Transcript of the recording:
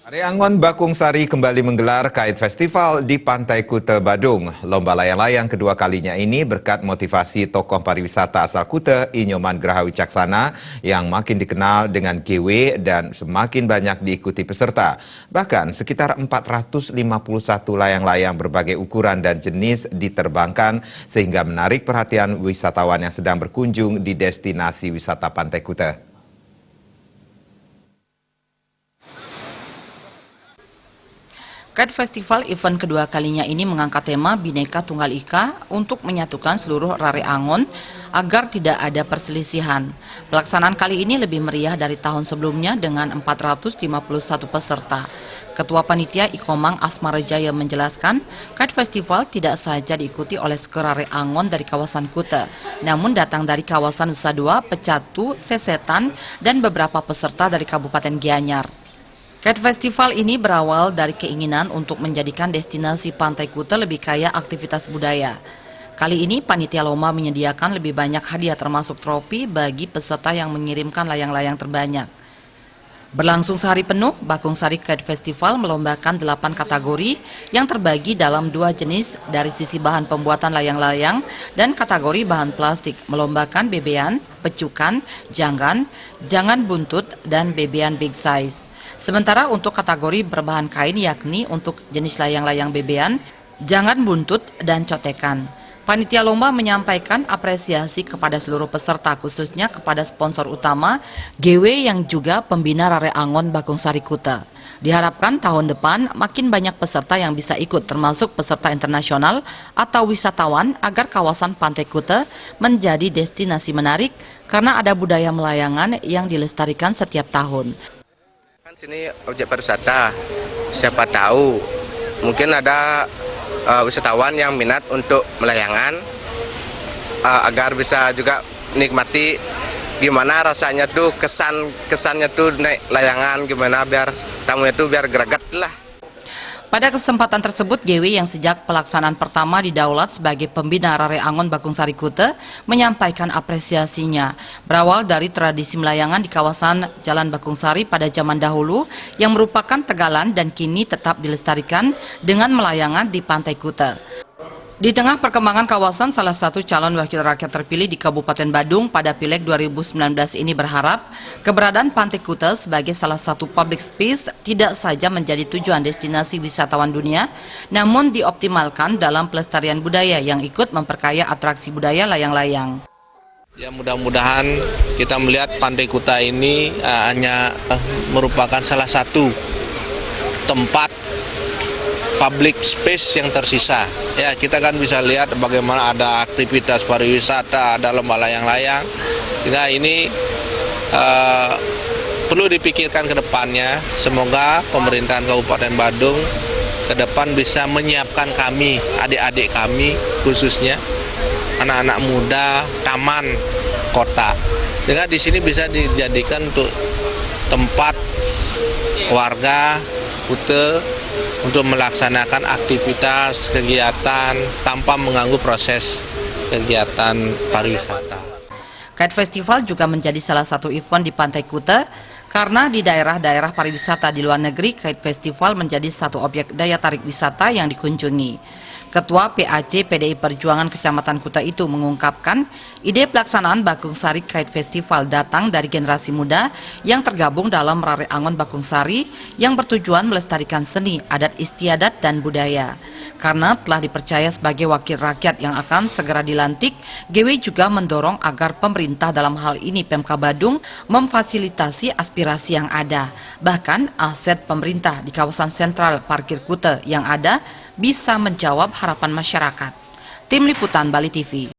Rare Angon Bakung Sari kembali menggelar Kite Festival di Pantai Kuta, Badung. Lomba layang-layang kedua kalinya ini berkat motivasi tokoh pariwisata asal Kuta, Inyoman Graha Wicaksana, yang makin dikenal dengan GW dan semakin banyak diikuti peserta. Bahkan sekitar 451 layang-layang berbagai ukuran dan jenis diterbangkan sehingga menarik perhatian wisatawan yang sedang berkunjung di destinasi wisata Pantai Kuta. Kite Festival event kedua kalinya ini mengangkat tema Bhinneka Tunggal Ika untuk menyatukan seluruh Rare Angon agar tidak ada perselisihan. Pelaksanaan kali ini lebih meriah dari tahun sebelumnya dengan 451 peserta. Ketua Panitia Ikomang Asmarajaya menjelaskan, Kite Festival tidak saja diikuti oleh Rare Angon dari kawasan Kuta, namun datang dari kawasan Nusa Dua, Pecatu, Sesetan, dan beberapa peserta dari Kabupaten Gianyar. Kite Festival ini berawal dari keinginan untuk menjadikan destinasi Pantai Kuta lebih kaya aktivitas budaya. Kali ini panitia lomba menyediakan lebih banyak hadiah termasuk trofi bagi peserta yang mengirimkan layang-layang terbanyak. Berlangsung sehari penuh, Bakung Sari Kite Festival melombakan 8 kategori yang terbagi dalam 2 jenis dari sisi bahan pembuatan layang-layang dan kategori bahan plastik, melombakan bebean, pecukan, jangan buntut, dan bebean big size. Sementara untuk kategori berbahan kain yakni untuk jenis layang-layang bebean, jangan buntut, dan cotekan. Panitia lomba menyampaikan apresiasi kepada seluruh peserta khususnya kepada sponsor utama GW yang juga pembina Rare Angon Bakung Sari Kuta. Diharapkan tahun depan makin banyak peserta yang bisa ikut termasuk peserta internasional atau wisatawan agar kawasan Pantai Kuta menjadi destinasi menarik karena ada budaya melayangan yang dilestarikan setiap tahun. Sini objek pariwisata, siapa tahu mungkin ada wisatawan yang minat untuk melayangan agar bisa juga nikmati gimana rasanya tuh kesannya tuh naik layangan, gimana biar tamunya tuh biar greget lah. Pada kesempatan tersebut, GW yang sejak pelaksanaan pertama didaulat sebagai pembina Rare Angon Bakung Sari Kuta menyampaikan apresiasinya. Berawal dari tradisi melayangan di kawasan Jalan Bakung Sari pada zaman dahulu yang merupakan tegalan dan kini tetap dilestarikan dengan melayangan di Pantai Kuta. Di tengah perkembangan kawasan, salah satu calon wakil rakyat terpilih di Kabupaten Badung pada Pileg 2019 ini berharap keberadaan Pantai Kuta sebagai salah satu public space tidak saja menjadi tujuan destinasi wisatawan dunia, namun dioptimalkan dalam pelestarian budaya yang ikut memperkaya atraksi budaya layang-layang. Ya, mudah-mudahan kita melihat Pantai Kuta ini hanya merupakan salah satu tempat public space yang tersisa. Ya, kita kan bisa lihat bagaimana ada aktivitas pariwisata, ada lomba layang-layang. Sehingga ini perlu dipikirkan ke depannya. Semoga pemerintahan Kabupaten Badung ke depan bisa menyiapkan kami, adik-adik kami khususnya anak-anak muda, taman kota. Sehingga di sini bisa dijadikan untuk tempat warga Kuta untuk melaksanakan aktivitas kegiatan tanpa mengganggu proses kegiatan pariwisata. Kite Festival juga menjadi salah satu event di Pantai Kuta karena di daerah-daerah pariwisata di luar negeri, Kite Festival menjadi satu objek daya tarik wisata yang dikunjungi. Ketua PAC PDI Perjuangan Kecamatan Kuta itu mengungkapkan ide pelaksanaan Bakung Sari Kite Festival datang dari generasi muda yang tergabung dalam Rare Angon Bakung Sari yang bertujuan melestarikan seni, adat istiadat, dan budaya. Karena telah dipercaya sebagai wakil rakyat yang akan segera dilantik, GW juga mendorong agar pemerintah dalam hal ini Pemka Badung memfasilitasi aspirasi yang ada. Bahkan aset pemerintah di kawasan sentral parkir Kuta yang ada bisa menjawab harapan masyarakat. Tim Liputan Bali TV.